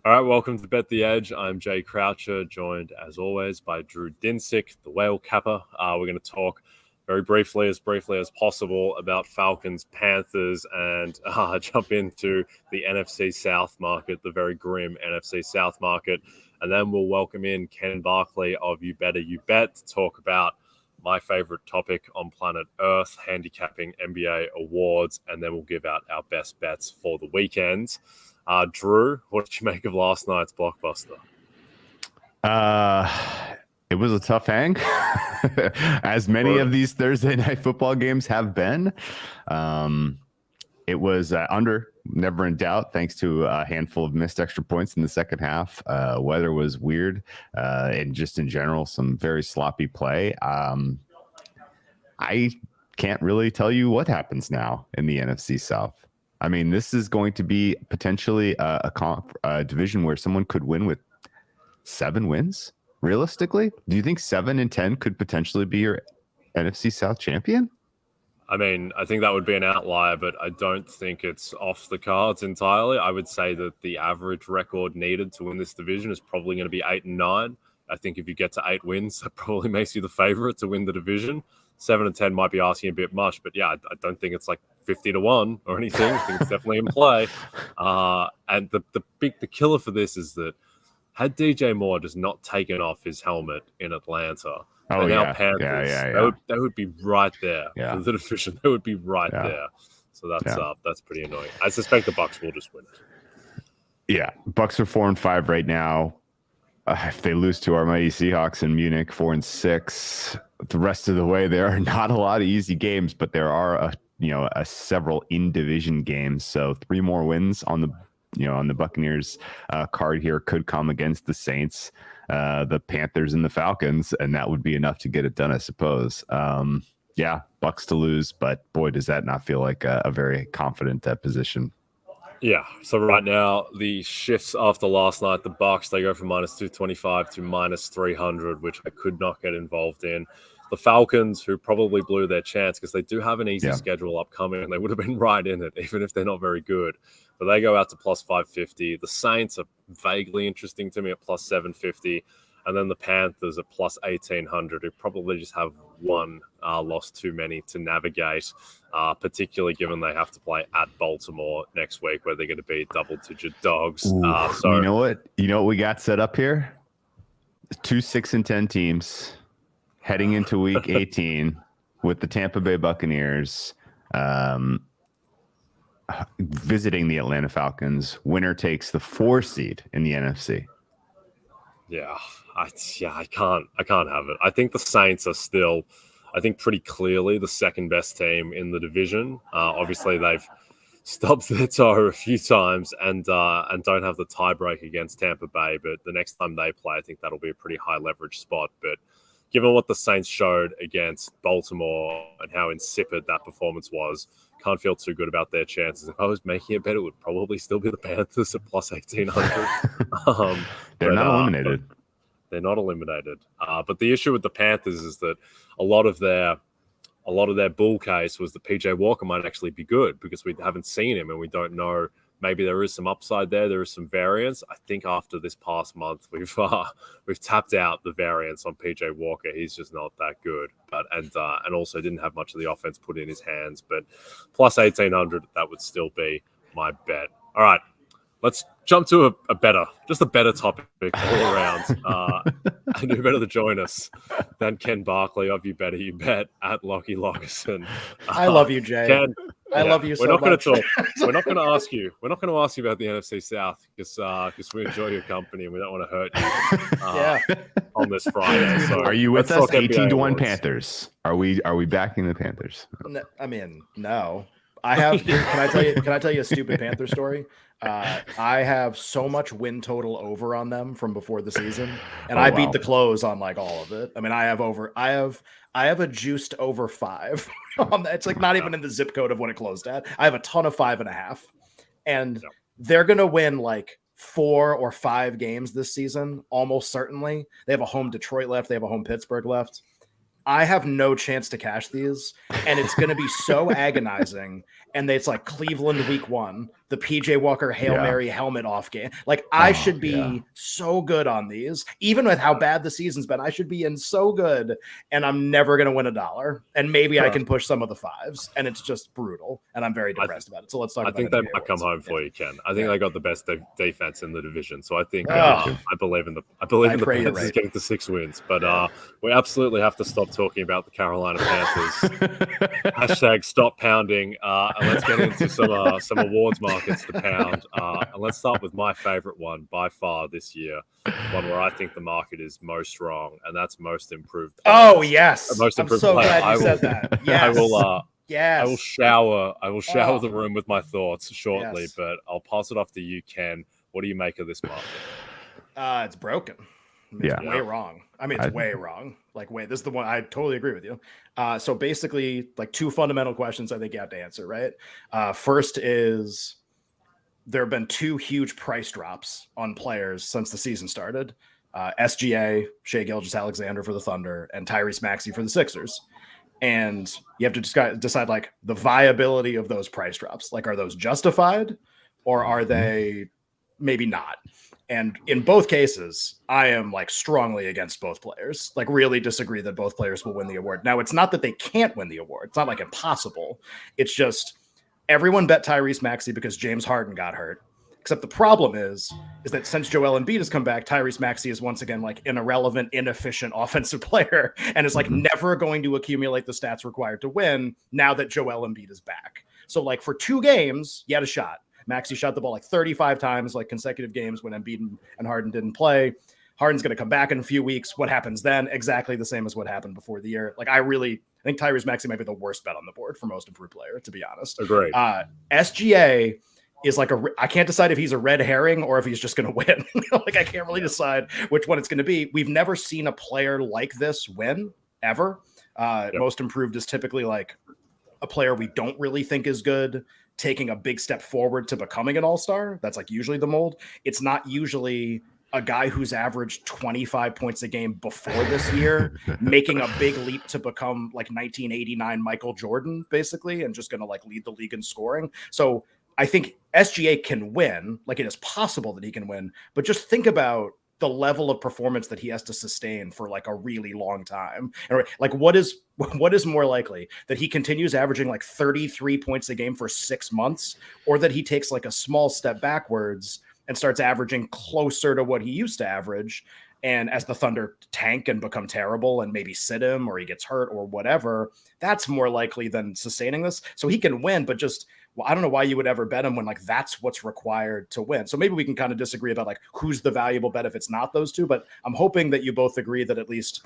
All right, welcome to Bet the Edge. I'm Jay Croucher, joined as always by Drew Dinsick, the whale capper. We're going to talk very briefly as possible about Falcons, Panthers, and jump into the NFC South market, the very grim NFC South market. And then we'll welcome in Ken Barkley of You Better You Bet to talk about my favorite topic on planet Earth, handicapping NBA awards, and then we'll give out our best bets for the weekend. Drew, what did you make of last night's blockbuster? It was a tough hang, as many of these Thursday night football games have been. It was under, never in doubt, thanks to a handful of missed extra points in the second half. Weather was weird, and just in general, some very sloppy play. I can't really tell you what happens now in the NFC South. I mean, this is going to be potentially a division where someone could win with 7 wins. Realistically, do you think 7 and 10 could potentially be your NFC South champion? I mean, I think that would be an outlier, but I don't think it's off the cards entirely. I would say that the average record needed to win this division is probably going to be 8 and 9. I think if you get to 8 wins, that probably makes you the favorite to win the division. 7 and 10 might be asking a bit much, but yeah, I don't think it's like 50-1 or anything. I think it's definitely in play. And the killer for this is that had DJ Moore just not taken off his helmet in Atlanta, Panthers, they would be right there for the division. They would be right there. So that's pretty annoying. I suspect the Bucs will just win it. Yeah, Bucs are 4-5 right now. If they lose to our mighty Seahawks in Munich, 4-6, the rest of the way, there are not a lot of easy games, but there are several in division games. So 3 more wins on the Buccaneers card here could come against the Saints, the Panthers, and the Falcons, and that would be enough to get it done, I suppose. Bucs to lose, but boy, does that not feel like a very confident position. Yeah, so right now, the shifts after last night, the Bucs, they go from -225 to -300, which I could not get involved in. The Falcons, who probably blew their chance because they do have an easy schedule upcoming, and they would have been right in it, even if they're not very good. But they go out to +550. The Saints are vaguely interesting to me at +750. And then the Panthers are +1,800, who probably just have one loss too many to navigate, particularly given they have to play at Baltimore next week, where they're going to be double-digit dogs. You know what? You know what we got set up here? 2 6-10 teams heading into Week 18 with the Tampa Bay Buccaneers visiting the Atlanta Falcons. Winner takes the 4 seed in the NFC. Yeah, I can't have it. I think the Saints are still, pretty clearly the second best team in the division. Obviously, they've stubbed their toe a few times and don't have the tiebreak against Tampa Bay. But the next time they play, I think that'll be a pretty high leverage spot. But given what the Saints showed against Baltimore and how insipid that performance was, can't feel too good about their chances. If I was making a bet, it would probably still be the Panthers at +1,800. They're not eliminated. They're not eliminated. But the issue with the Panthers is that a lot of their bull case was that PJ Walker might actually be good because we haven't seen him and we don't know. Maybe there is some upside there. There is some variance. I think after this past month, we've tapped out the variance on PJ Walker. He's just not that good. But and also didn't have much of the offense put in his hands. But +1,800, that would still be my bet. All right, let's jump to a better topic all around. And who better to join us than Ken Barkley of You Better You Bet at Lockie Lockerson. I love you, Jay. Ken, I love you so much. We're not going to ask you about the NFC South because we enjoy your company and we don't want to hurt you on this Friday. So are you with us? 18-1 Panthers. Are we backing the Panthers? No, I mean, no. I have. Can I tell you a stupid Panther story? I have so much win total over on them from before the season, and I beat the close on like all of it. I mean, I have a juiced over 5. It's like not even in the zip code of when it closed at. I have a ton of 5.5, and they're gonna win like 4 or 5 games this season, almost certainly. They have a home Detroit left. They have a home Pittsburgh left. I have no chance to cash these, and it's going to be so agonizing. And it's like Cleveland week 1, the PJ Walker Hail Mary helmet off game. Like I should be so good on these, even with how bad the season's been. I should be in so good, and I'm never going to win $1. And maybe I can push some of the 5s, and it's just brutal. And I'm very depressed about it. So let's talk about it. I think they might come home for you, Ken. I think they got the best defense in the division. So I think I believe in the Panthers getting to 6 wins. But we absolutely have to stop talking about the Carolina Panthers. Hashtag stop pounding. And let's get into some awards markets to pound. And let's start with my favorite one by far this year, one where I think the market is most wrong, and that's most improved. Oh yes, most improved. I'm so glad you said that. Yes. I will shower the room with my thoughts shortly, but I'll pass it off to you, Ken. What do you make of this market? It's broken. It's way wrong. I mean, it's way wrong. This is the one I totally agree with you. So basically, 2 fundamental questions I think you have to answer, right? First is there have been 2 huge price drops on players since the season started. SGA, Shai Gilgeous-Alexander for the Thunder, and Tyrese Maxey for the Sixers. And you have to decide the viability of those price drops. Are those justified, or are they maybe not? And in both cases, I am strongly against both players. Really disagree that both players will win the award. Now, it's not that they can't win the award. It's not impossible. It's just everyone bet Tyrese Maxey because James Harden got hurt. Except the problem is that since Joel Embiid has come back, Tyrese Maxey is once again an irrelevant, inefficient offensive player and is never going to accumulate the stats required to win now that Joel Embiid is back. So for 2 games, you had a shot. Maxey shot the ball 35 times, consecutive games when Embiid and Harden didn't play. Harden's going to come back in a few weeks. What happens then? Exactly the same as what happened before the year. I think Tyrese Maxey might be the worst bet on the board for most improved player, to be honest. Agreed. SGA is I can't decide if he's a red herring or if he's just going to win. I can't really decide which one it's going to be. We've never seen a player like this win ever. Most improved is typically a player we don't really think is good, taking a big step forward to becoming an all-star. That's usually the mold. It's not usually a guy who's averaged 25 points a game before this year, making a big leap to become 1989 Michael Jordan, basically, and just going to lead the league in scoring. So I think SGA can win. It is possible that he can win, but just think about the level of performance that he has to sustain for a really long time. And what is more likely, that he continues averaging 33 points a game for 6 months, or that he takes a small step backwards and starts averaging closer to what he used to average? And as the Thunder tank and become terrible and maybe sit him or he gets hurt or whatever, that's more likely than sustaining this. So he can win, but I don't know why you would ever bet him when that's what's required to win. So maybe we can kind of disagree about who's the valuable bet if it's not those 2, but I'm hoping that you both agree that at least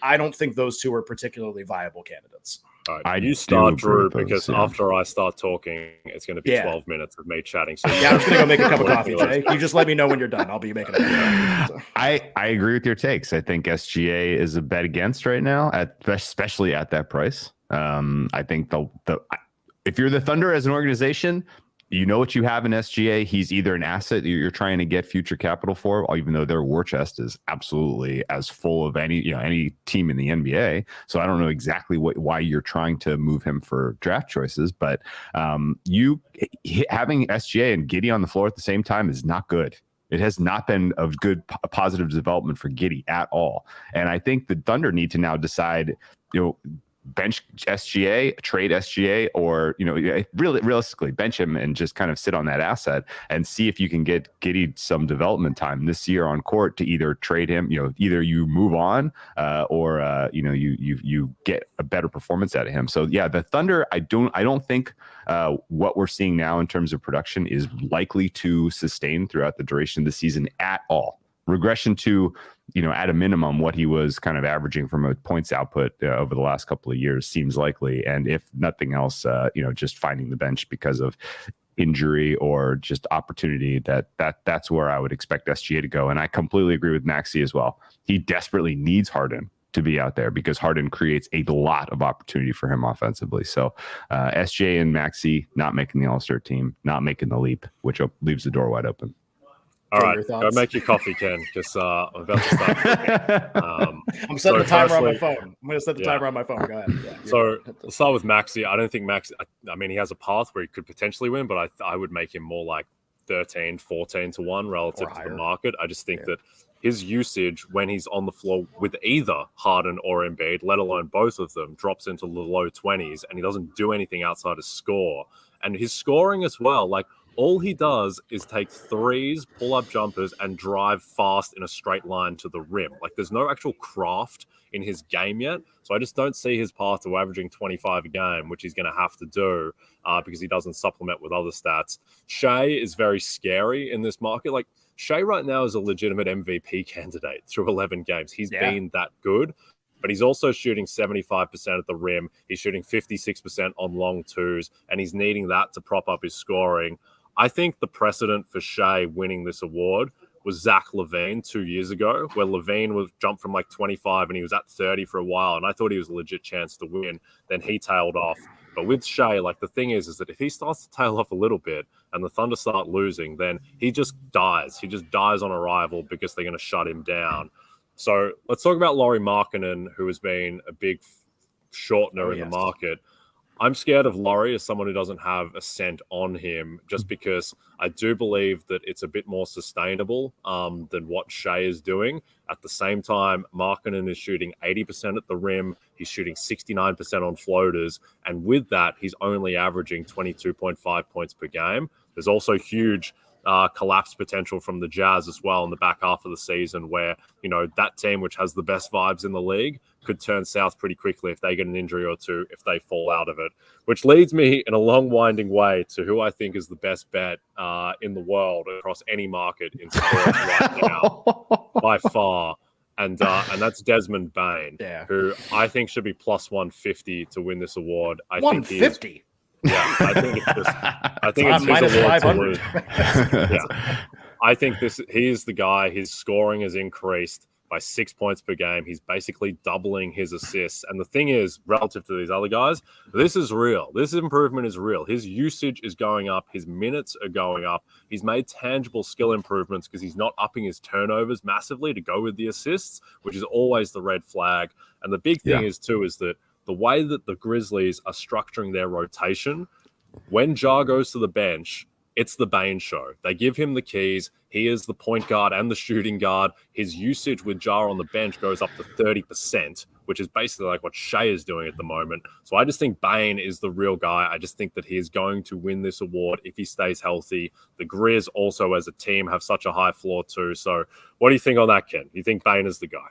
I don't think those 2 are particularly viable candidates. All right, you start, Drew, because after I start talking, it's going to be 12 minutes of me chatting. So I'm just going to go make a cup of coffee, Jay. You just let me know when you're done. I'll be making a cup of coffee. So. I agree with your takes. I think SGA is a bet against right now, especially at that price. I think if you're the Thunder as an organization, you know what you have in SGA. He's either an asset that you're trying to get future capital for, even though their war chest is absolutely as full of any team in the NBA. So I don't know exactly why you're trying to move him for draft choices, but having SGA and Giddey on the floor at the same time is not good. It has not been a good positive development for Giddey at all. And I think the Thunder need to now decide, bench SGA, trade SGA, or really realistically bench him and just kind of sit on that asset and see if you can get Giddey some development time this year on court to either trade him, either you move on or you get a better performance out of him. So the Thunder, I don't think what we're seeing now in terms of production is likely to sustain throughout the duration of the season at all. Regression to, at a minimum, what he was kind of averaging from a points output over the last couple of years seems likely. And if nothing else, just finding the bench because of injury or just opportunity, that's where I would expect SGA to go. And I completely agree with Maxey as well. He desperately needs Harden to be out there because Harden creates a lot of opportunity for him offensively. So SGA and Maxey not making the All-Star team, not making the leap, which leaves the door wide open. All What are right, your go thoughts? make your coffee, Ken, because I'm about to start. I'm setting the timer on my firstly, phone. I'm going to set the timer on my phone. Go ahead. Yeah, So let's start with Maxi. I don't think Maxi, I mean, he has a path where he could potentially win, but I would make him more like 13, 14 to 1 relative to the market. I just think that his usage when he's on the floor with either Harden or Embiid, let alone both of them, drops into the low 20s, and he doesn't do anything outside of score. And his scoring as well, like all he does is take threes, pull up jumpers, and drive fast in a straight line to the rim. Like there's no actual craft in his game yet. So I just don't see his path to averaging 25 a game, which he's going to have to do because he doesn't supplement with other stats. Shai is very scary in this market. Like Shai right now is a legitimate MVP candidate through 11 games. He's been that good, but he's also shooting 75% at the rim. He's shooting 56% on long twos, and he's needing that to prop up his scoring. I think the precedent for Shai winning this award was Zach LaVine 2 years ago, where LaVine was jumped from like 25 and he was at 30 for a while, and I thought he was a legit chance to win. Then he tailed off. But with Shai, like the thing is that if he starts to tail off a little bit and the Thunder start losing, then he just dies. He just dies on arrival because they're going to shut him down. So let's talk about Lauri Markkanen, who has been a big shortener in the market. I'm scared of Lauri as someone who doesn't have a cent on him, just because I do believe that it's a bit more sustainable than what Shai is doing. At the same time, Markkanen is shooting 80% at the rim. He's shooting 69% on floaters. And with that, he's only averaging 22.5 points per game. There's also huge collapse potential from the Jazz as well in the back half of the season, where, you know, that team, which has the best vibes in the league, could turn south pretty quickly if they get an injury or two, if they fall out of it. Which leads me in a long winding way to who I think is the best bet in the world across any market in sports right now, by far. And that's Desmond Bane, who I think should be plus 150 to win this award. I 150? Think yeah, I think it's his award to lose. I think he is the guy. His scoring has increased by 6 points per game. He's basically doubling his assists. And the thing is, relative to these other guys, this is real. This improvement is real. His usage is going up. His minutes are going up. He's made tangible skill improvements because he's not upping his turnovers massively to go with the assists, which is always the red flag. And the big thing is that the way that the Grizzlies are structuring their rotation, when Ja goes to the bench, it's the Bane show. They give him the keys. He is the point guard and the shooting guard. His usage with Ja on the bench goes up to 30%, which is basically like what Shai is doing at the moment. So I just think Bane is the real guy. I just think that he is going to win this award if he stays healthy. The Grizz also as a team have such a high floor too. So what do you think on that, Ken? You think Bane is the guy?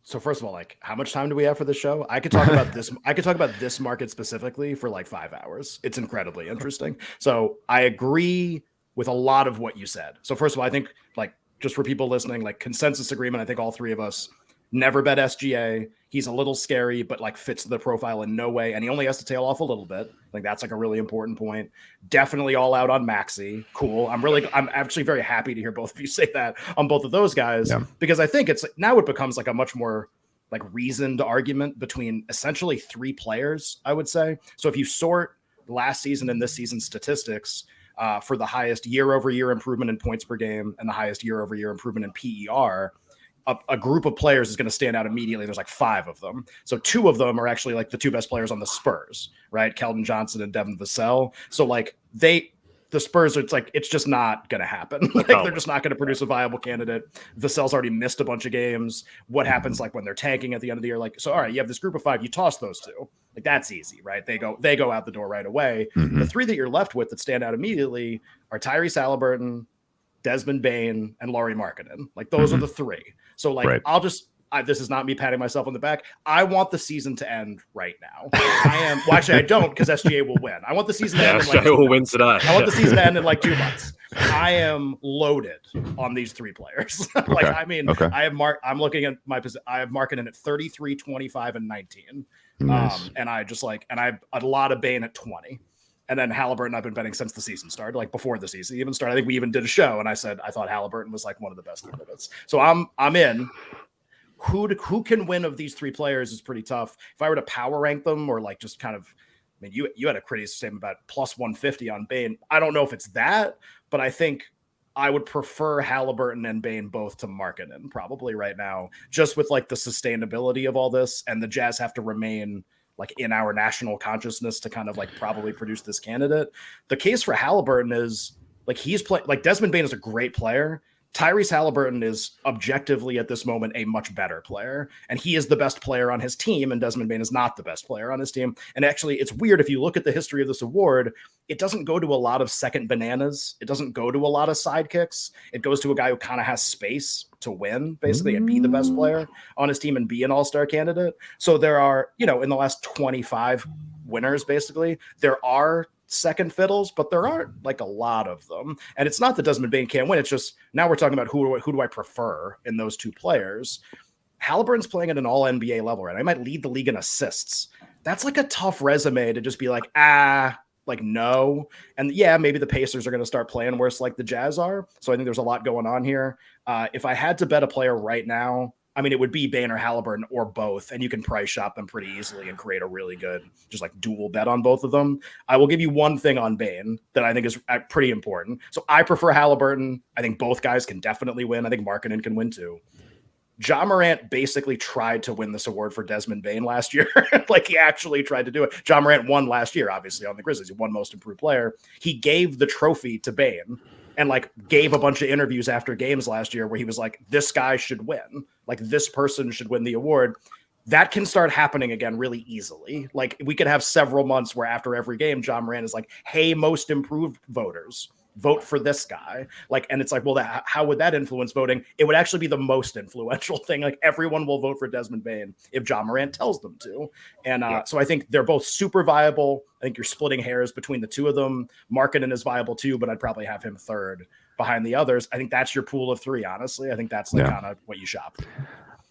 So first of all, like, how much time do we have for this show? I could talk about this. I could talk about this market specifically for like 5 hours. It's incredibly interesting. So I agree with a lot of what you said. So first of all, I think, like, just for people listening, like, consensus agreement, I think all three of us never bet SGA. He's a little scary, but like fits the profile in no way. And he only has to tail off a little bit. Like, that's like a really important point. Definitely all out on Maxi. Cool. I'm actually very happy to hear both of you say that on both of those guys, because I think it becomes like a much more like reasoned argument between essentially three players, I would say. So if you sort last season and this season's statistics for the highest year-over-year improvement in points per game and the highest year-over-year improvement in PER, a group of players is going to stand out immediately. There's like 5 of them. So 2 of them are actually like the 2 best players on the Spurs, right? Keldon Johnson and Devin Vassell. So like the Spurs, it's just not going to happen. Like, they're just not going to produce a viable candidate. Vassell's already missed a bunch of games. What happens like when they're tanking at the end of the year? Like, so, all right, you have this group of 5, you toss those 2. Like, that's easy, right? They go out the door right away. The 3 that you're left with that stand out immediately are Tyrese Halliburton, Desmond Bane, and Lauri Markkanen. Like, those are the 3. So like, this is not me patting myself on the back. I want the season to end right now. Actually, I don't, because SGA will win. I want the season to end. SGA will win today. I want the season to end in like 2 months. I am loaded on these 3 players. I'm looking at I have Markkanen at 33, 25, and 19. Nice. And I have a lot of Bane at 20. And then Halliburton, I've been betting since the season started, like before the season even started. I think we even did a show, and I said I thought Halliburton was like one of the best candidates. So I'm in. Who can win of these 3 players is pretty tough. If I were to power rank them, or like just kind of, I mean, you had a crazy statement about plus 150 on Bane. I don't know if it's that, but I think I would prefer Halliburton and Bane both to Markkanen probably right now, just with like the sustainability of all this, and the Jazz have to remain like in our national consciousness to kind of like probably produce this candidate. The case for Halliburton is like he's playing like Desmond Bane is a great player. Tyrese Halliburton is objectively at this moment a much better player, and he is the best player on his team, and Desmond Bane is not the best player on his team. And actually, it's weird if you look at the history of this award, it doesn't go to a lot of second bananas. It doesn't go to a lot of sidekicks. It goes to a guy who kind of has space to win, basically, and be the best player on his team and be an all-star candidate. So there are, in the last 25 winners, basically, there are second fiddles, but there aren't like a lot of them. And it's not that Desmond Bane can't win. It's just now we're talking about who do I prefer in those two players. Halliburton's playing at an all NBA level, right? I might lead the league in assists. That's like a tough resume to just be like, no. And yeah, maybe the Pacers are going to start playing worse like the Jazz are. So I think there's a lot going on here. If I had to bet a player right now, I mean, it would be Bane or Halliburton or both, and you can price shop them pretty easily and create a really good, just like dual bet on both of them. I will give you one thing on Bane that I think is pretty important. So I prefer Halliburton. I think both guys can definitely win. I think Markkanen can win too. Ja Morant basically tried to win this award for Desmond Bane last year. Like he actually tried to do it. Ja Morant won last year, obviously, on the Grizzlies. He won most improved player. He gave the trophy to Bane and like gave a bunch of interviews after games last year where he was like, this guy should win. Like this person should win the award. That can start happening again really easily. Like we could have several months where after every game, Ja Morant is like, hey, most improved voters, vote for this guy. Like, and it's like, well, how would that influence voting? It would actually be the most influential thing. Like everyone will vote for Desmond Bane if Ja Morant tells them to. And so I think they're both super viable. I think you're splitting hairs between the two of them. Markkanen is viable too, but I'd probably have him third behind the others. I think that's your pool of three, honestly. I think that's like kind of what you shop.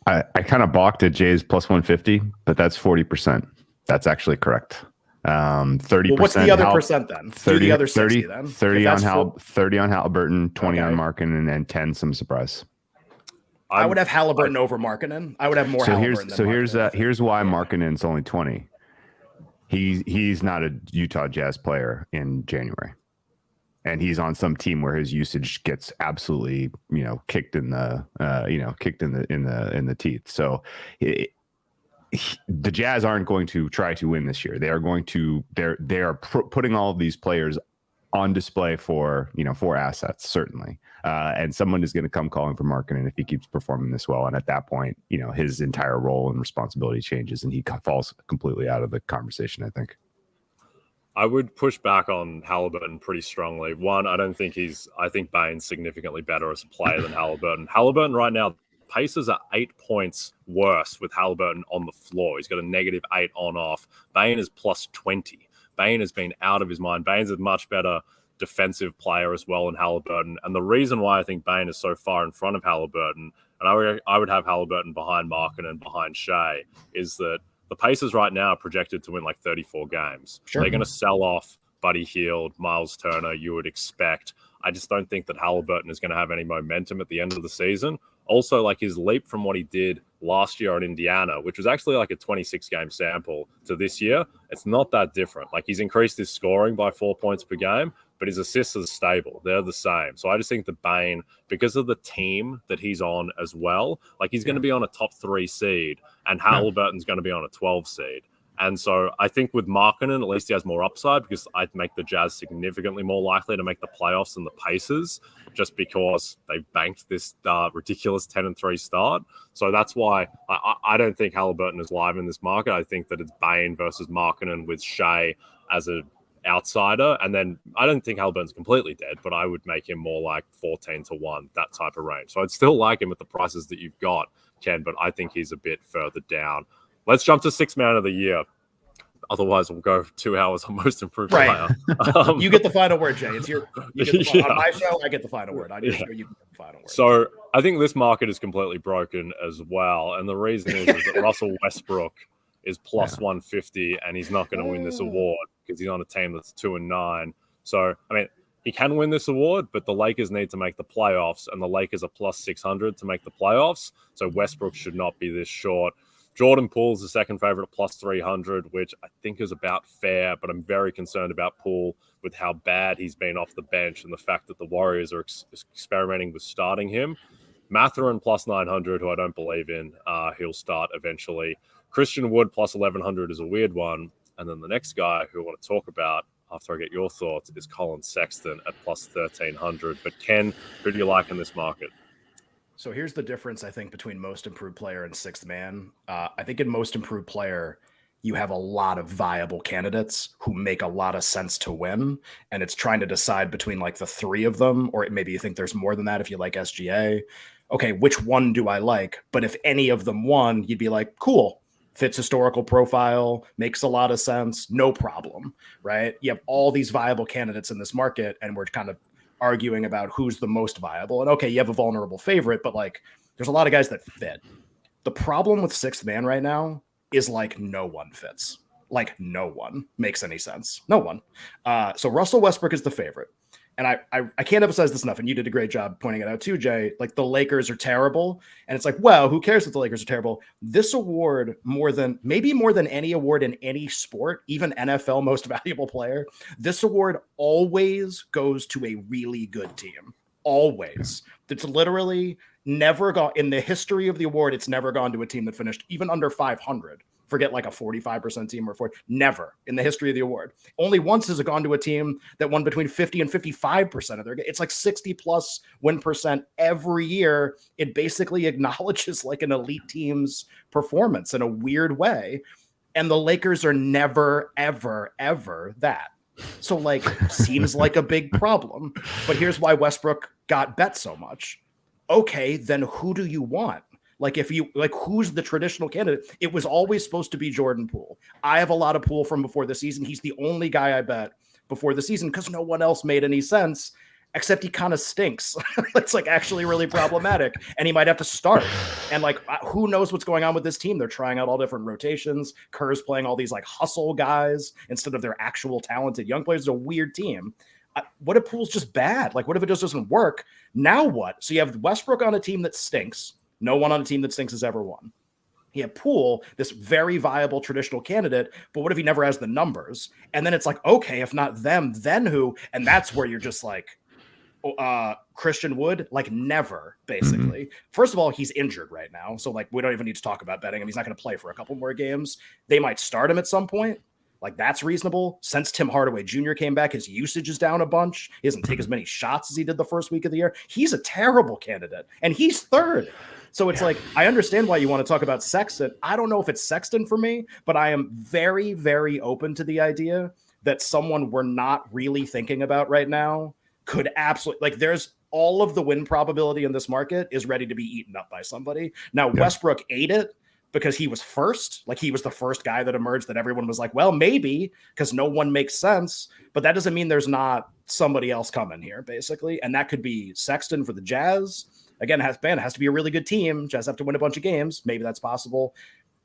I kind of balked at Jay's plus 150, but that's 40%. That's actually correct. 30%. Well, what's the other percent then? 30, the other 60 then. 30 on 30 on Halliburton, 20 on Markkanen, and then 10 some surprise. I would have Halliburton over Markkanen. I would have more Halliburton. Here's why Markkanen's only 20. He's not a Utah Jazz player in January, and he's on some team where his usage gets absolutely kicked in the teeth. So the Jazz aren't going to try to win this year. They are going to putting all of these players on display for assets, certainly. And someone is going to come calling for Markkanen if he keeps performing this well. And at that point, his entire role and responsibility changes and he falls completely out of the conversation, I think. I would push back on Halliburton pretty strongly. One, I think Bane's significantly better as a player than Halliburton. Halliburton right now, Pacers are 8 points worse with Halliburton on the floor. He's got a -8 on-off. Bane is plus 20. Bane has been out of his mind. Bane's a much better defensive player as well than Halliburton. And the reason why I think Bane is so far in front of Halliburton, and I would have Halliburton behind Markkanen and behind Shea, is that the Pacers right now are projected to win like 34 games. Sure. They're going to sell off Buddy Hield, Miles Turner, you would expect. I just don't think that Halliburton is going to have any momentum at the end of the season. Also, like his leap from what he did last year in Indiana, which was actually like a 26-game sample, to this year, it's not that different. Like he's increased his scoring by 4 points per game, but his assists are stable. They're the same. So I just think that Bane, because of the team that he's on as well, like he's going to be on a top 3 seed and Halliburton's going to be on a 12 seed. And so I think with Markkanen, at least he has more upside because I'd make the Jazz significantly more likely to make the playoffs than the Pacers just because they've banked this ridiculous 10-3 start. So that's why I don't think Halliburton is live in this market. I think that it's Bane versus Markkanen with Shea as an outsider. And then I don't think Halliburton's completely dead, but I would make him more like 14-1, that type of range. So I'd still like him at the prices that you've got, Ken, but I think he's a bit further down. Let's jump to 6 man of the year. Otherwise, we'll go 2 hours on most improved player. You get the final word, Jay. It's on my show. I get the final word. I need to show you the final word. So I think this market is completely broken as well, and the reason is that Russell Westbrook is plus 150, and he's not going to win this award because he's on a team that's 2-9. So I mean, he can win this award, but the Lakers need to make the playoffs, and the Lakers are plus 600 to make the playoffs. So Westbrook should not be this short. Jordan Poole's the second favorite at plus 300, which I think is about fair, but I'm very concerned about Poole with how bad he's been off the bench and the fact that the Warriors are experimenting with starting him. Mathurin plus 900, who I don't believe in. He'll start eventually. Christian Wood plus 1100 is a weird one. And then the next guy who I want to talk about after I get your thoughts is Colin Sexton at plus 1300. But Ken, who do you like in this market? So here's the difference, I think, between most improved player and sixth man. I think in most improved player, you have a lot of viable candidates who make a lot of sense to win. And it's trying to decide between like the three of them, or maybe you think there's more than that if you like SGA. Okay, which one do I like? But if any of them won, you'd be like, cool, fits historical profile, makes a lot of sense, no problem, right? You have all these viable candidates in this market, and we're kind of arguing about who's the most viable. And okay, you have a vulnerable favorite, but like there's a lot of guys that fit. The problem with sixth man right now is like no one fits. Like no one makes any sense. No one. So Russell Westbrook is the favorite. And I can't emphasize this enough, and you did a great job pointing it out too, Jay. Like the Lakers are terrible, and it's like, well, who cares if the Lakers are terrible? This award, maybe more than any award in any sport, even NFL Most Valuable Player, this award always goes to a really good team. Always. It's literally never gone in the history of the award. It's never gone to a team that finished even under 500. Forget like a 45% team or 40. Never in the history of the award. Only once has it gone to a team that won between 50 and 55% of their game. It's like 60 plus win percent every year. It basically acknowledges like an elite team's performance in a weird way. And the Lakers are never, ever, ever that. So like seems like a big problem. But here's why Westbrook got bet so much. Okay, then who do you want? Like if you like, who's the traditional candidate? It was always supposed to be Jordan Poole. I have a lot of Poole from before the season. He's the only guy I bet before the season because no one else made any sense, except he kind of stinks. It's like actually really problematic, and he might have to start. And like, who knows what's going on with this team? They're trying out all different rotations. Kerr's playing all these like hustle guys instead of their actual talented young players. It's a weird team. What if Poole's just bad? Like, what if it just doesn't work? Now what? So you have Westbrook on a team that stinks. No one on a team that stinks has ever won. He had Poole, this very viable traditional candidate, but what if he never has the numbers? And then it's like, okay, if not them, then who? And that's where you're just like, Christian Wood, like never, basically. Mm-hmm. First of all, he's injured right now. So like, we don't even need to talk about betting him. He's not going to play for a couple more games. They might start him at some point. Like that's reasonable. Since Tim Hardaway Jr. came back, his usage is down a bunch. He doesn't take as many shots as he did the first week of the year. He's a terrible candidate, and he's third. So it's like, I understand why you want to talk about Sexton. I don't know if it's Sexton for me, but I am very, very open to the idea that someone we're not really thinking about right now could absolutely, like there's all of the win probability in this market is ready to be eaten up by somebody. Now, yeah. Westbrook ate it because he was first, like he was the first guy that emerged that everyone was like, well, maybe, because no one makes sense, but that doesn't mean there's not somebody else coming here, basically. And that could be Sexton for the Jazz. Again, it has to be a really good team. Jazz have to win a bunch of games. Maybe that's possible.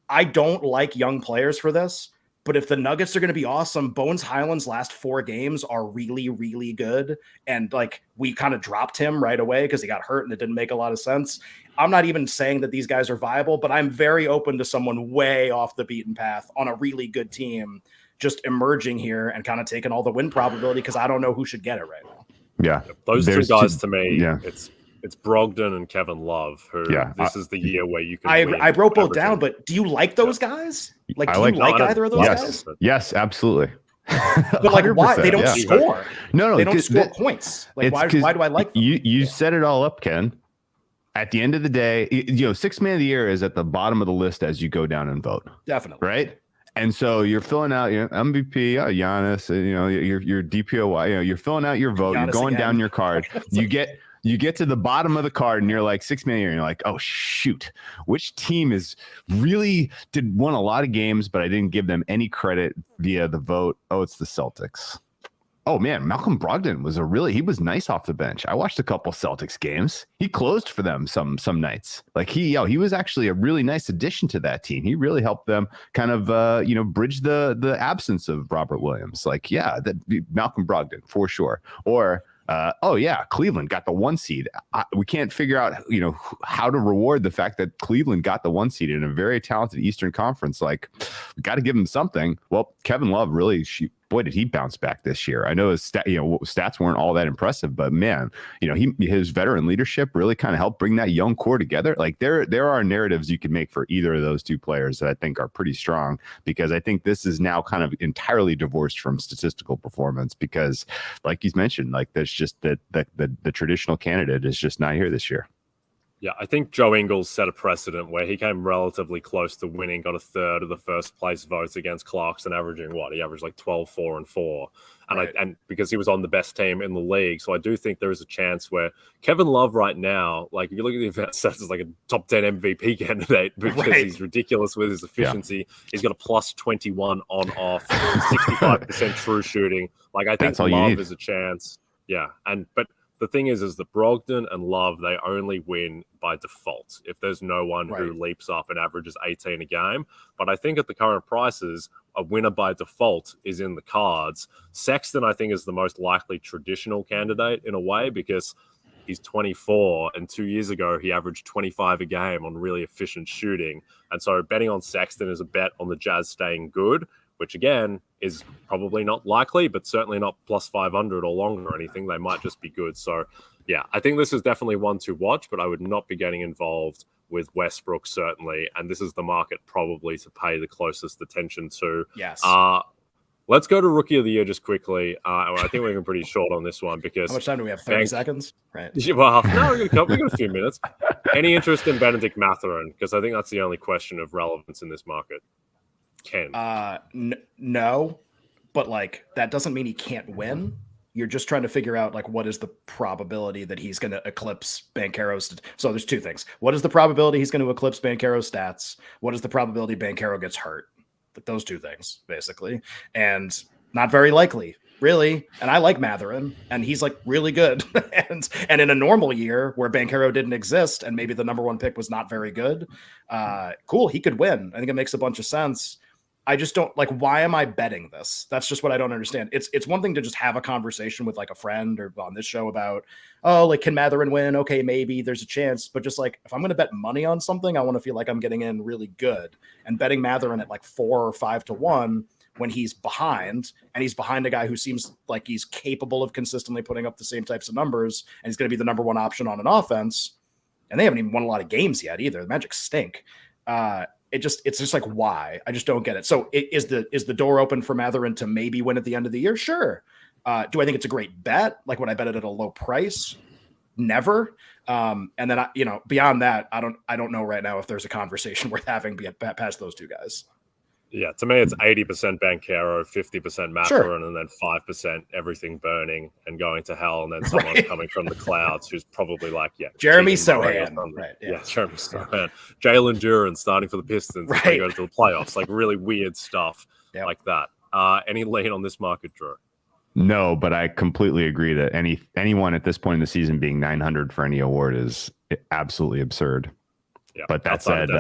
I don't like young players for this, but if the Nuggets are going to be awesome, Bones Highland's last 4 games are really, really good. And like we kind of dropped him right away because he got hurt and it didn't make a lot of sense. I'm not even saying that these guys are viable, but I'm very open to someone way off the beaten path on a really good team just emerging here and kind of taking all the win probability because I don't know who should get it right now. Yeah. Those two guys to me, it's Brogdon and Kevin Love, who this is the year where you can I broke both down, but do you like those guys? Like, do you like either of those guys? Yes, absolutely. But like, why? They don't score. No, they don't score points. Like, why do I like them? You set it all up, Ken. At the end of the day, sixth man of the year is at the bottom of the list as you go down and vote. Definitely. Right? And so you're filling out your MVP, Giannis, your DPOY, you're filling out your vote. Giannis, you're going down your card. You get to the bottom of the card and you're like 6 man a year and you're like, oh shoot, which team won a lot of games, but I didn't give them any credit via the vote. Oh, it's the Celtics. Oh man, Malcolm Brogdon he was nice off the bench. I watched a couple Celtics games. He closed for them some nights. Like he was actually a really nice addition to that team. He really helped them kind of bridge the absence of Robert Williams. Like, yeah, that Malcolm Brogdon for sure. Or oh yeah, Cleveland got the 1 seed. We can't figure out, how to reward the fact that Cleveland got the 1 seed in a very talented Eastern Conference. Like, we got to give them something. Well, Kevin Love really, boy, did he bounce back this year. I know his stats weren't all that impressive, but man, his veteran leadership really kind of helped bring that young core together. Like, there are narratives you can make for either of those two players that I think are pretty strong, because I think this is now kind of entirely divorced from statistical performance, because like he's mentioned, like, there's just the traditional candidate is just not here this year. Yeah, I think Joe Ingles set a precedent where he came relatively close to winning, got a third of the first place votes against Clarkson, averaging what? He averaged like 12, 4, and 4. And right. and because he was on the best team in the league. So I do think there is a chance where Kevin Love right now, like, if you look at the stats, is like a top 10 MVP candidate, because he's ridiculous with his efficiency. Yeah. He's got a plus 21 on off, 65% true shooting. Like, I think Love is a chance. Yeah. But the thing is that Brogdon and Love, they only win by default if there's no one who leaps up and averages 18 a game. But I think at the current prices, a winner by default is in the cards. Sexton, I think, is the most likely traditional candidate in a way, because he's 24, and 2 years ago he averaged 25 a game on really efficient shooting. And so betting on Sexton is a bet on the Jazz staying good, which again is probably not likely, but certainly not plus 500 or longer or anything. They might just be good. So yeah, I think this is definitely one to watch, but I would not be getting involved with Westbrook, certainly. And this is the market probably to pay the closest attention to. Yes. Let's go to Rookie of the Year just quickly. I think we're pretty short on this one, because how much time do we have? 30 seconds? Right. Well, no, we got a few minutes. Any interest in Benedict Mathurin? Because I think that's the only question of relevance in this market. Ken? No, but like, that doesn't mean he can't win. You're just trying to figure out, like, what is the probability that he's going to eclipse Banchero's. So there's two things. What is the probability he's going to eclipse Banchero's stats? What is the probability Banchero gets hurt? Like, those two things, basically. And not very likely, really. And I like Mathurin, and he's like really good. and in a normal year where Banchero didn't exist and maybe the number 1 pick was not very good, cool, he could win. I think it makes a bunch of sense. I just don't, like, why am I betting this? That's just what I don't understand. It's one thing to just have a conversation with like a friend or on this show about, oh, like, can Mathurin win? Okay, maybe there's a chance. But just like, if I'm going to bet money on something, I want to feel like I'm getting in really good. And betting Mathurin at like 4 or 5 to 1 when he's behind, and he's behind a guy who seems like he's capable of consistently putting up the same types of numbers, and he's going to be the number 1 option on an offense. And they haven't even won a lot of games yet either. The Magic stink. It's just like, why? I just don't get it. So is the door open for Mathurin to maybe win at the end of the year? Sure. Do I think it's a great bet? Like, would I bet it at a low price? Never. And then beyond that, I don't know right now if there's a conversation worth having past those two guys. Yeah, to me, it's 80% Banchero, 50% Mathurin, and then 5% everything burning and going to hell, and then someone coming from the clouds who's probably like, Jeremy Sohan. Right, Jeremy Sohan. Jalen Duren starting for the Pistons to go to the playoffs. Like, really weird stuff like that. Any lean on this market, Drew? No, but I completely agree that anyone at this point in the season being 900 for any award is absolutely absurd. Yeah, but that said,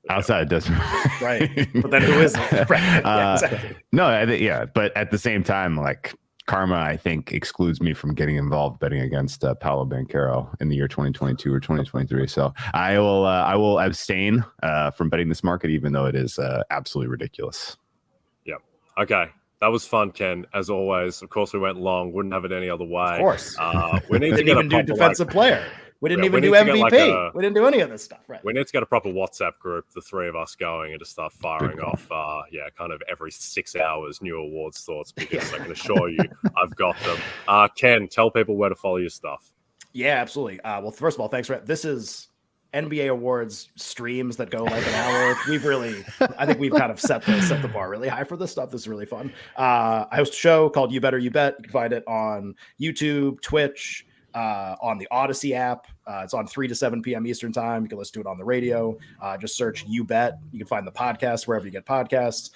outside it doesn't right, but then who is it? Right. Exactly. No, but at the same time, like, karma, I think, excludes me from getting involved betting against Paolo Banchero in the year 2022 or 2023. So I will abstain from betting this market, even though it is absolutely ridiculous. Yeah. Okay. That was fun, Ken, as always. Of course, we went long. Wouldn't have it any other way. Of course. We need to get even do defensive player. We didn't even do MVP. We didn't do any of this stuff. Right. We need to get a proper WhatsApp group, the three of us going, and to start firing off, kind of every 6 hours, new awards thoughts, because I can assure you I've got them. Ken, tell people where to follow your stuff. Yeah, absolutely. Well, first of all, thanks for this is NBA awards streams that go like an hour. I think we've kind of set the bar really high for this stuff. This is really fun. I host a show called You Better You Bet. You can find it on YouTube, Twitch, on the Odyssey app. It's on 3 to 7 p.m. Eastern time. You can listen to it on the radio. Just search You Bet. You can find the podcast wherever you get podcasts.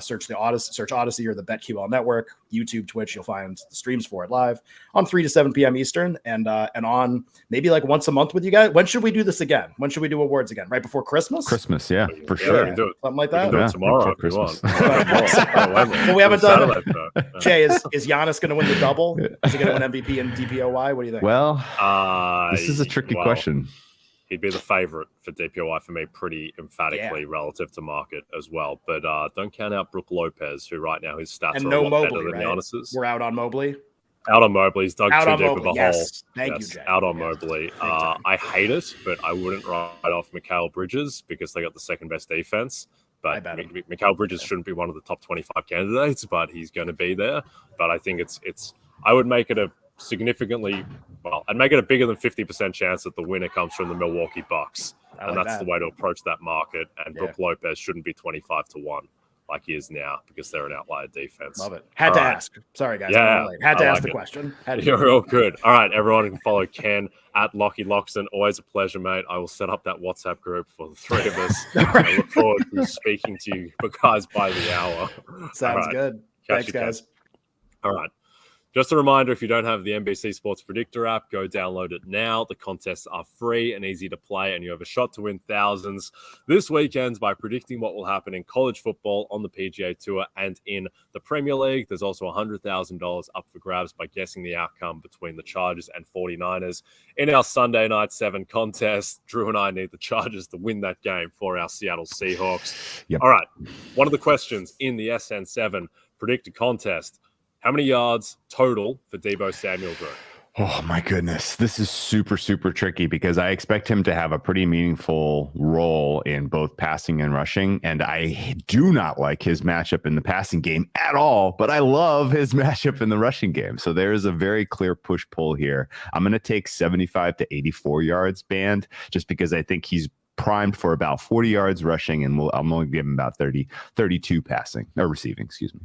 Search Odyssey or the BetQL network. YouTube, Twitch. You'll find the streams for it live on 3 to 7 p.m. Eastern, and on maybe like once a month with you guys. When should we do this again? When should we do awards again? Right before Christmas? Christmas, yeah, for Yeah, sure. we can do it. Something like We that. can do it tomorrow if you Christmas. want. Well, we haven't done it. Saturday, Jay, is Giannis going to win the double? Is he going to win MVP and DPOY? What do you think? Well, this is a tricky question. He'd be the favorite for DPOI for me pretty emphatically relative to market as well. But don't count out Brook Lopez, who right now his stats and are no a lot Mobley, better than right? Giannis's. We're out on Mobley. Out on Mobley. He's dug Out too on deep Mobley. of a Yes. hole. Thank you, Jay. Out on Yes. Mobley. I hate it, but I wouldn't write off Mikal Bridges because they got the second best defense. But Mikal Bridges shouldn't be one of the top 25 candidates, but he's going to be there. But I think it's I would make it a I'd make it a bigger than 50% chance that the winner comes from the Milwaukee Bucks. And that's the way to approach that market. And Brook Lopez shouldn't be 25-1 like he is now because they're an outlier defense. Love it. Had to ask. Sorry, guys. Yeah, Had to I ask like the it. question. You're all good. All right, everyone can follow Ken at Lockie Loxton. Always a pleasure, mate. I will set up that WhatsApp group for the three of us. I look forward to speaking to you guys by the hour. Sounds good. Thanks, guys. All right. Just a reminder, if you don't have the NBC Sports Predictor app, go download it now. The contests are free and easy to play, and you have a shot to win thousands this weekend by predicting what will happen in college football, on the PGA Tour, and in the Premier League. There's also $100,000 up for grabs by guessing the outcome between the Chargers and 49ers. In our Sunday Night 7 contest, Drew and I need the Chargers to win that game for our Seattle Seahawks. Yep. All right. One of the questions in the SN7 Predictor contest: how many yards total for Deebo Samuel, Drew? Oh my goodness. This is super, super tricky because I expect him to have a pretty meaningful role in both passing and rushing. And I do not like his matchup in the passing game at all, but I love his matchup in the rushing game. So there is a very clear push-pull here. I'm going to take 75 to 84 yards band just because I think he's primed for about 40 yards rushing, and I'm only give him about 32 passing or receiving, excuse me.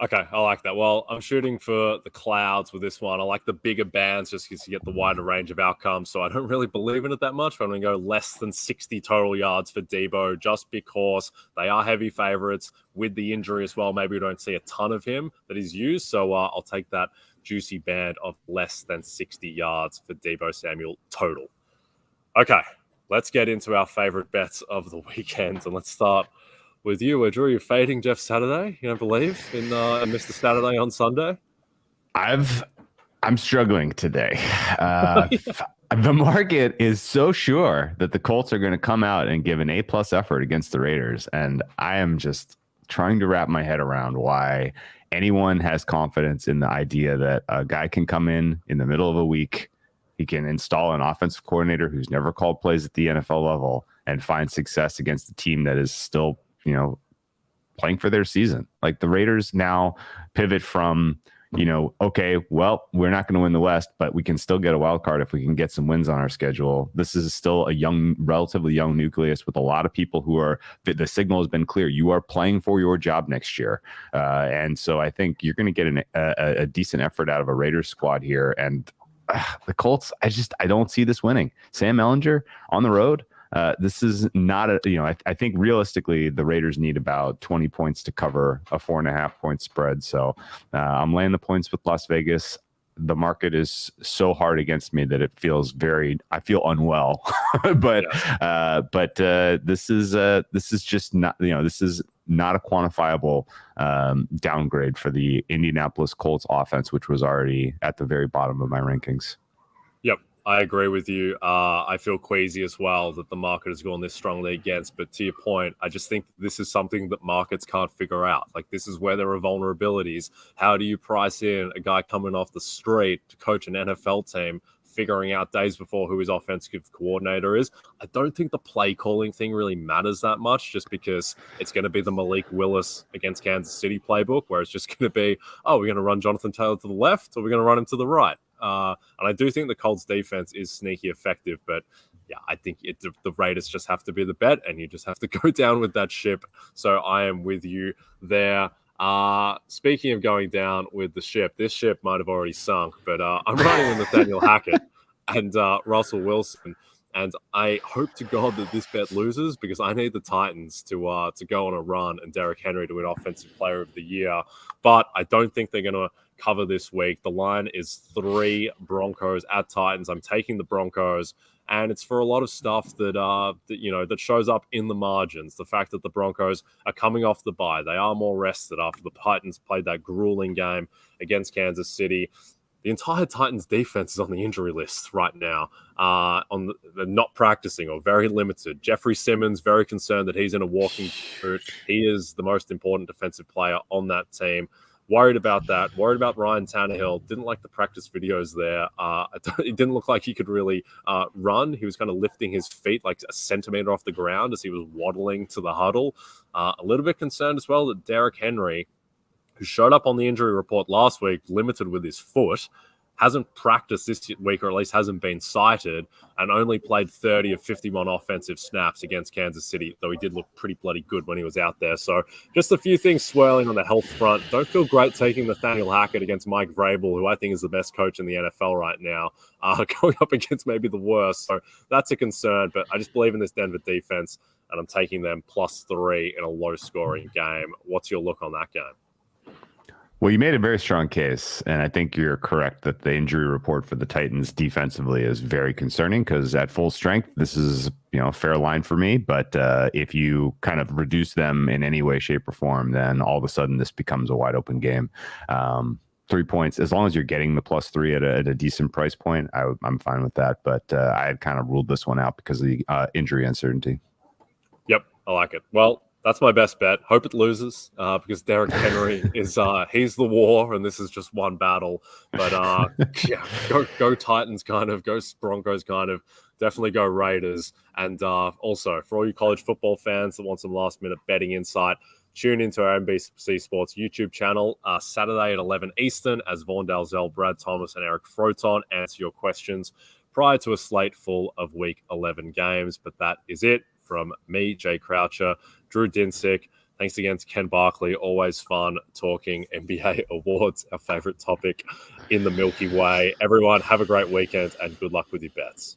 Okay, I like that. Well, I'm shooting for the clouds with this one. I like the bigger bands just because you get the wider range of outcomes. So I don't really believe in it that much. But I'm going to go less than 60 total yards for Deebo just because they are heavy favorites with the injury as well. Maybe we don't see a ton of him that he's used. So I'll take that juicy band of less than 60 yards for Deebo Samuel total. Okay, let's get into our favorite bets of the weekend. And let's start with you. Drew, you're fading Jeff Saturday. You don't believe in Mr. Saturday on Sunday? I'm struggling today. The market is so sure that the Colts are going to come out and give an A+ effort against the Raiders, and I am just trying to wrap my head around why anyone has confidence in the idea that a guy can come in the middle of a week, he can install an offensive coordinator who's never called plays at the NFL level and find success against a team that is still playing for their season. Like the Raiders now pivot from, okay, well, we're not going to win the West, but we can still get a wild card if we can get some wins on our schedule. This is still a relatively young nucleus with a lot of people who are, the signal has been clear. You are playing for your job next year. And so I think you're going to get a decent effort out of a Raiders squad here. And the Colts, I don't see this winning. Sam Ehlinger on the road. This is not I think realistically the Raiders need about 20 points to cover a 4.5 point spread. So I'm laying the points with Las Vegas. The market is so hard against me that I feel unwell, but this is just not, this is not a quantifiable downgrade for the Indianapolis Colts offense, which was already at the very bottom of my rankings. Yep. I agree with you. I feel queasy as well that the market has gone this strongly against. But to your point, I just think this is something that markets can't figure out. Like, this is where there are vulnerabilities. How do you price in a guy coming off the street to coach an NFL team, figuring out days before who his offensive coordinator is? I don't think the play calling thing really matters that much, just because it's going to be the Malik Willis against Kansas City playbook, where it's just going to be, we're going to run Jonathan Taylor to the left or we're going to run him to the right. And I do think the Colts defense is sneaky effective, but yeah, I think the Raiders just have to be the bet, and you just have to go down with that ship. So I am with you there. Speaking of going down with the ship, this ship might have already sunk, but I'm running with Nathaniel Hackett and Russell Wilson. And I hope to God that this bet loses because I need the Titans to go on a run and Derrick Henry to win Offensive Player of the Year. But I don't think they're going to cover this week. The line is 3 Broncos at Titans. I'm taking the Broncos, and it's for a lot of stuff that shows up in the margins. The fact that the Broncos are coming off the bye, they are more rested after the Titans played that grueling game against Kansas City. The entire Titans defense is on the injury list right now. They're not practicing or very limited. Jeffrey Simmons, very concerned that he's in a walking boot. He is the most important defensive player on that team. Worried about that. Worried about Ryan Tannehill. Didn't like the practice videos there. It didn't look like he could really run. He was kind of lifting his feet like a centimeter off the ground as he was waddling to the huddle. A little bit concerned as well that Derrick Henry, who showed up on the injury report last week, limited with his foot, hasn't practiced this week, or at least hasn't been cited, and only played 30 of 51 offensive snaps against Kansas City, though he did look pretty bloody good when he was out there. So just a few things swirling on the health front. Don't feel great taking Nathaniel Hackett against Mike Vrabel, who I think is the best coach in the NFL right now, going up against maybe the worst. So that's a concern, but I just believe in this Denver defense, and I'm taking them +3 in a low-scoring game. What's your look on that game? Well, you made a very strong case, and I think you're correct that the injury report for the Titans defensively is very concerning because at full strength, this is a fair line for me. But if you kind of reduce them in any way, shape, or form, then all of a sudden this becomes a wide open game. 3 points, as long as you're getting the +3 at a decent price point, I'm fine with that. But I had kind of ruled this one out because of the injury uncertainty. Yep, I like it. Well, that's my best bet. Hope it loses because Derrick Henry is he's the war, and this is just one battle. But yeah, go Titans kind of, go Broncos kind of, definitely go Raiders. And also for all you college football fans that want some last minute betting insight, tune into our NBC Sports YouTube channel Saturday at 11 Eastern as Vaughn Dalzell, Brad Thomas, and Eric Froton answer your questions prior to a slate full of Week 11 games. But that is it from me, Jay Croucher, Drew Dinsick. Thanks again to Ken Barkley. Always fun talking NBA awards, our favorite topic in the Milky Way. Everyone, have a great weekend and good luck with your bets.